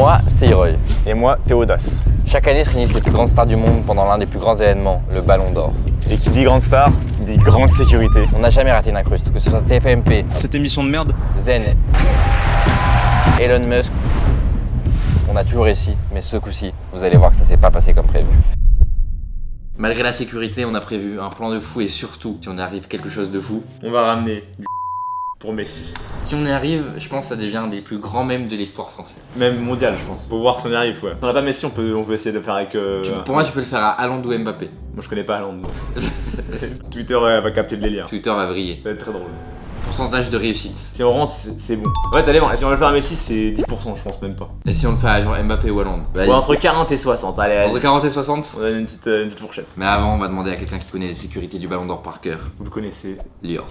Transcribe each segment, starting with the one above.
Moi, c'est Hiroy. Et moi, Théodas. Chaque année se réunissent les plus grandes stars du monde pendant l'un des plus grands événements, le Ballon d'Or. Et qui dit grande star, dit grande sécurité. On n'a jamais raté une incruste, que ce soit TPMP, Cette émission de merde. Zen, Elon Musk. On a toujours réussi, mais ce coup-ci, vous allez voir que ça s'est pas passé comme prévu. Malgré la sécurité, on a prévu un plan de fou et surtout, si on y arrive quelque chose de fou, On va ramener du pour Messi. si on y arrive, je pense que ça devient un des plus grands mèmes de l'histoire française. Même mondial, je pense. Faut voir si on y arrive, ouais. Si on n'a pas Messi, on peut essayer de le faire avec. Pour moi, tu peux le faire à Haaland ou Mbappé. Moi, je connais pas Haaland. Twitter va capter le délire. Twitter va vriller. Ça va être très drôle. Pourcentage de réussite. Si on rentre, c'est bon. Ouais, ça dépend. Si on va le faire à Messi, c'est 10%, je pense même pas. Et si on le fait à genre Mbappé ou Haaland? Ouais, entre 40 et 60. Allez, Entre 40 et 60. on donne une petite fourchette. Mais avant, on va demander à quelqu'un qui connaît les sécurités du Ballon d'Or par cœur. Vous le connaissez. Lior.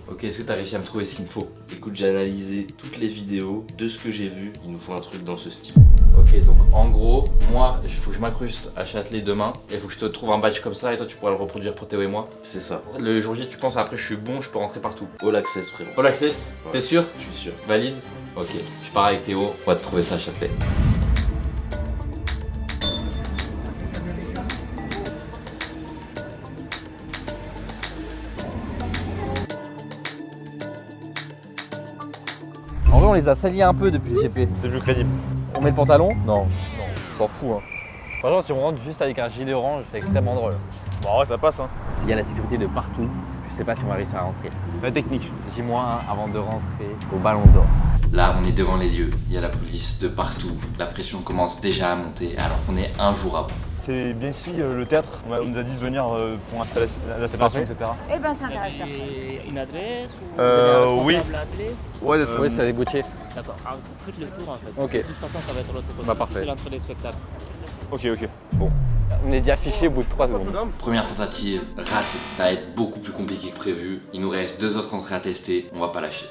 Ok, est-ce que t'as réussi à me trouver ce qu'il me faut? Écoute, j'ai analysé toutes les vidéos de ce que j'ai vu. Il nous faut un truc dans ce style. Ok, donc en gros, moi, il faut que je m'incruste à Châtelet demain. Et il faut que je te trouve un badge comme ça et toi, tu pourras le reproduire pour Théo et moi. C'est ça. Le jour J, tu penses après, je suis bon, je peux rentrer partout. All access, frérot. All access? Ouais. T'es sûr? Je suis sûr. Valide? Ok, je pars avec Théo, on va te trouver ça à Châtelet. En vrai, on les a salis un peu depuis le GP. C'est plus crédible. On met le pantalon? Non, on s'en fout. Hein. Franchement, si on rentre juste avec un gilet orange, c'est extrêmement drôle. Bon, ouais, ça passe, hein. Il y a la sécurité de partout. Je sais pas si on va réussir à rentrer. La technique. J-1 avant de rentrer au Ballon d'Or. Là, on est devant les lieux. Il y a la police de partout. La pression commence déjà à monter alors qu'on est un jour avant. C'est bien ici le théâtre. On nous a dit de venir pour l'installation, etc. Eh ben, ça intéresse personne. Une adresse ou vous avez un Oui. responsable à appeler? Ouais, Oui, c'est avec Gauthier. D'accord. Ah, vous faites le tour en fait. Ok. De toute façon, ça va être l'autre côté. Bah, parfait. C'est l'entrée des spectacles. Ok. On est déjà affiché au bout de 3 secondes. Première tentative, ratée. Ça va être beaucoup plus compliqué que prévu. Il nous reste 2 autres entrées à tester. On va pas lâcher.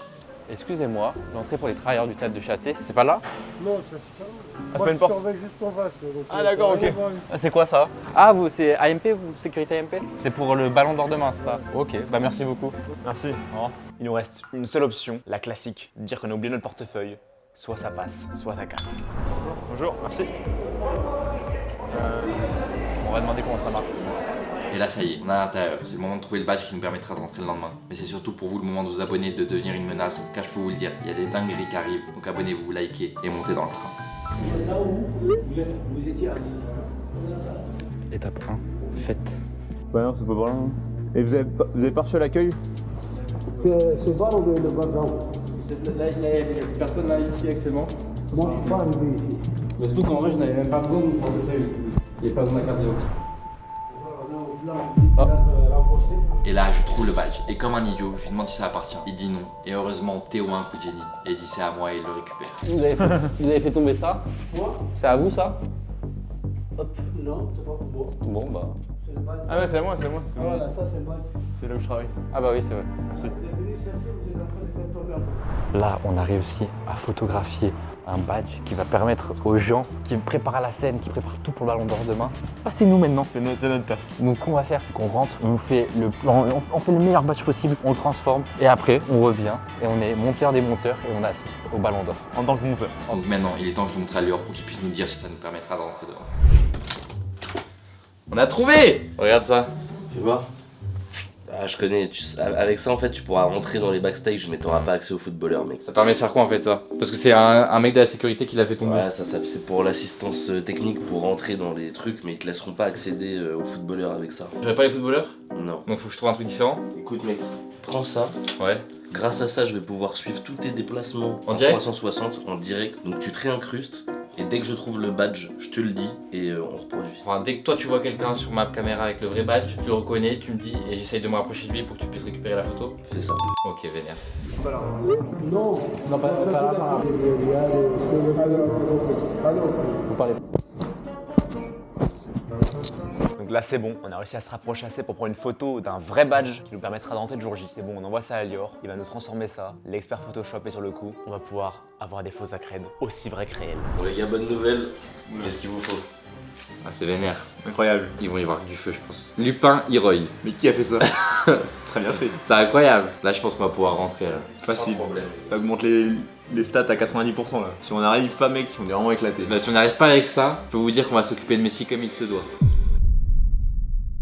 Excusez-moi, l'entrée pour les travailleurs du théâtre de Châtelet, c'est pas là? Non, ça c'est pas. c'est Moi, pas une je porte. surveille juste en face. Donc, Ah, d'accord, ça ok. va pas. Ah, c'est quoi ça? Ah, vous, c'est AMP, vous, sécurité AMP? C'est pour le Ballon d'Or demain, c'est ça? Ok, bah merci beaucoup. Merci. Au revoir. Il nous reste une seule option, la classique, dire qu'on a oublié notre portefeuille. Soit ça passe, soit ça casse. Bonjour, merci. On va demander comment ça marche. Et là, ça y est, on est à l'intérieur. C'est le moment de trouver le badge qui nous permettra de rentrer le lendemain. Mais c'est surtout pour vous le moment de vous abonner, de devenir une menace. Car je peux vous le dire, il y a des dingueries qui arrivent. Donc abonnez-vous, likez et montez dans le train. Là où vous étiez assis. Étape 1, fête. Bah non, c'est pas par là. Et vous avez pas reçu l'accueil? Ce bar ou le bar d'en haut? Là, il n'y a personne là ici actuellement. Moi, je suis pas arrivé ici. Mais surtout qu'en vrai, je n'avais même pas besoin de vous proposer. Il n'y a pas besoin de la carte d'identité. Là, on dit renforcé. Et là, je trouve le badge. Et comme un idiot, je lui demande si ça appartient. Il dit non. Et heureusement, Théo a un coup de génie. Et il dit c'est à moi et il le récupère. Vous avez fait tomber ça? Quoi? C'est à vous ça? Hop. Non, c'est pas pour moi. Bon, bah. C'est le badge. Ah ouais, c'est à moi. Voilà, ça c'est le badge. C'est là où je travaille. Ah, bah oui, c'est vrai. Vous êtes venu chercher, vous êtes en train de faire tomber un peu. Là, on a réussi à photographier un badge qui va permettre aux gens qui préparent la scène, qui préparent tout pour le Ballon d'Or demain. Ah, c'est nous maintenant. C'est notre taf. Donc, ce qu'on va faire, c'est qu'on rentre, on fait le plan, on fait le meilleur badge possible, on le transforme et après, on revient et on est monteur des monteurs et on assiste au Ballon d'Or. En tant que monteur. Donc maintenant, il est temps que je montre à Lior pour qu'il puisse nous dire si ça nous permettra de rentrer dedans. On a trouvé! Regarde ça. Tu vois? Ah, je connais. Avec ça, en fait, tu pourras rentrer dans les backstage, mais t'auras pas accès aux footballeurs, mec. Ça permet de faire quoi en fait ça? Parce que c'est un mec de la sécurité qui l'a fait tomber. Ouais, ça c'est pour l'assistance technique pour rentrer dans les trucs, mais ils te laisseront pas accéder aux footballeurs avec ça. J'aurais pas les footballeurs? Non. Donc faut que je trouve un truc différent? Écoute, mec, prends ça. Ouais. Grâce à ça, je vais pouvoir suivre tous tes déplacements En en direct 360 en direct. Donc tu te réincrustes et dès que je trouve le badge, je te le dis et on reproduit. Enfin, dès que toi tu vois quelqu'un sur ma caméra avec le vrai badge, tu le reconnais, tu me dis et j'essaye de me rapprocher de lui pour que tu puisses récupérer la photo. C'est ça. Ok, vénère. Non, pas là. Vous parlez. Donc là, c'est bon. On a réussi à se rapprocher assez pour prendre une photo d'un vrai badge qui nous permettra d'entrer le jour J. C'est bon, on envoie ça à Lior. Il va nous transformer ça. L'expert Photoshop est sur le coup. On va pouvoir avoir des fausses accrèdes aussi vraies que réelles. Bon les gars, bonne nouvelle. Qu'est-ce qu'il vous faut? Ah, c'est vénère. Incroyable. Ils vont y voir du feu, je pense. Lupin Hiroy. Mais qui a fait ça? C'est très bien fait. C'est incroyable. Là, je pense qu'on va pouvoir rentrer là. Facile. Sans problème. Ça augmente les des stats à 90% là. Si on arrive pas, mec, on est vraiment éclaté. Bah, si on n'arrive pas avec ça, je peux vous dire qu'on va s'occuper de Messi comme il se doit.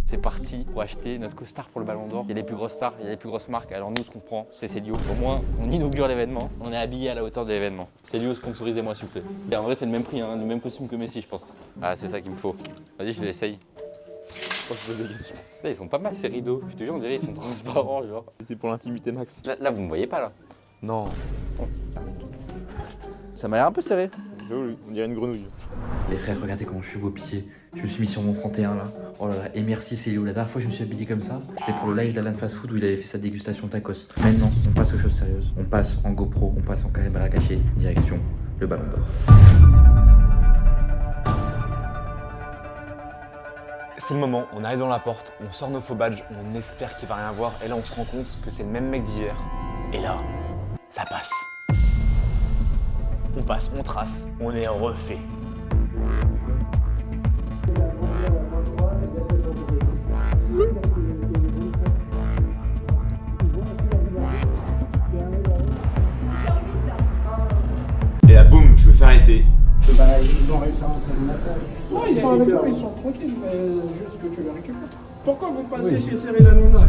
C'est parti pour acheter notre costard pour le Ballon d'Or. Il y a les plus grosses stars, il y a les plus grosses marques. Alors nous, ce qu'on prend, c'est Célio. Au moins, on inaugure l'événement. On est habillé à la hauteur de l'événement. Célio, sponsorisez-moi s'il vous plaît. En vrai, c'est le même prix, hein, le même costume que Messi, je pense. Ah, c'est ça qu'il me faut. Vas-y, je l'essaye. Oh, je pose des questions. Là, ils sont pas mal ces rideaux. Je te jure, on dirait qu'ils sont transparents, genre. C'est pour l'intimité max. Là, vous me voyez pas là. Non. Ça m'a l'air un peu serré. On dirait une grenouille. Les frères, regardez comment je suis beau pied. Je me suis mis sur mon 31 là. Oh là là, et merci Célio. La dernière fois que je me suis habillé comme ça, c'était pour le live d'Alan Fast Food où il avait fait sa dégustation tacos. Maintenant, on passe aux choses sérieuses. On passe en GoPro, on passe en caméra cachée, direction le Ballon d'Or. C'est le moment, on arrive dans la porte, on sort nos faux badges, on espère qu'il va rien voir, et là on se rend compte que c'est le même mec d'hier. Et là, ça passe. On passe, on trace, on est refait. Et là, boum, je me fais arrêter. Bah, ils ont réussi à rentrer dans la salle. Non, ils sont avec toi, ils sont tranquilles, mais juste que tu les récupères. Pourquoi vous passez chez Cyril Hanouna?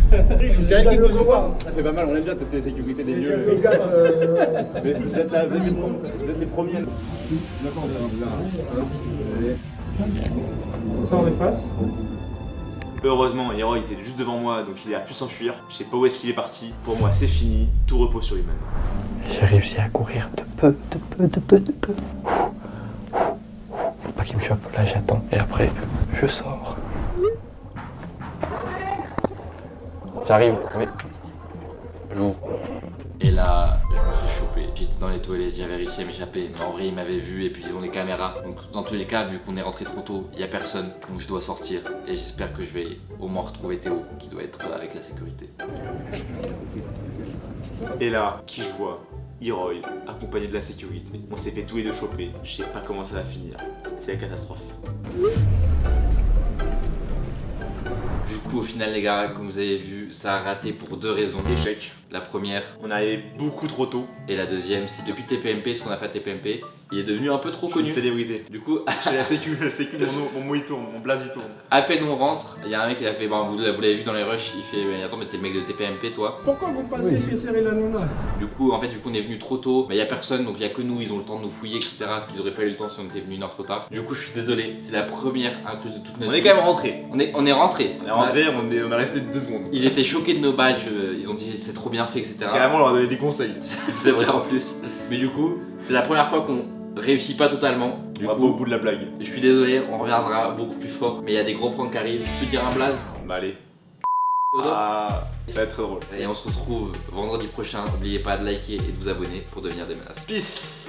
C'est vrai qu'ils vous ont pas. Ça fait pas mal, on aime bien tester la sécurité des lieux. Fais gaffe, Mais vous êtes là, vous êtes les premiers. D'accord, ça on efface. Heureusement, Hero était juste devant moi, donc il a pu s'enfuir. Je sais pas où est-ce qu'il est parti. Pour moi, c'est fini. Tout repose sur lui-même. J'ai réussi à courir de peu. Faut pas qu'il me chope, là j'attends. Et après, je sors. J'arrive, oui. J'ouvre. Et là, je me fais choper. J'étais dans les toilettes, j'avais réussi à m'échapper. Mais en vrai, ils m'avaient vu et puis ils ont des caméras. Donc, dans tous les cas, vu qu'on est rentré trop tôt, il y a personne. Donc, je dois sortir. Et j'espère que je vais au moins retrouver Théo, qui doit être avec la sécurité. Et là, qui je vois? Heroy, accompagné de la sécurité. On s'est fait tous les deux choper. Je sais pas comment ça va finir. C'est la catastrophe. Du coup, au final, les gars, comme vous avez vu, ça a raté pour deux raisons. Échec. La première, On arrivait beaucoup trop tôt. et la deuxième, c'est depuis TPMP, ce qu'on a fait à TPMP, il est devenu un peu trop Je suis une connu. célébrité. Du coup, J'ai la sécu, mon mot il tourne, mon blaze il tourne. à peine on rentre, il y a un mec qui a fait, bon, vous l'avez vu dans les rushs, il fait, mais attends, mais t'es le mec de TPMP toi. Pourquoi vous passez chez Cyril Hanouna? Du coup, vu qu'on est venu trop tôt, il y a personne, donc il y a que nous, ils ont le temps de nous fouiller, etc. Parce qu'ils auraient pas eu le temps si on était venu une heure trop tard. Du coup, je suis désolé, c'est la première incruse de toute notre On est vie. quand même rentré. On est rentré. On est resté 2 secondes. Ils étaient choqués de nos badges, ils ont dit c'est trop bien fait, etc. Carrément, on leur a donné des conseils. C'est vrai en plus. Mais du coup, c'est la première fois qu'on réussit pas totalement. Du On va pas coup, au bout de la blague. je suis désolé, on reviendra beaucoup plus fort. Mais il y a des gros pranks qui arrivent. Je peux te dire un blaze? Bah allez. Ah, ça va être très drôle. Et on se retrouve vendredi prochain. N'oubliez pas de liker et de vous abonner pour devenir des menaces. Peace.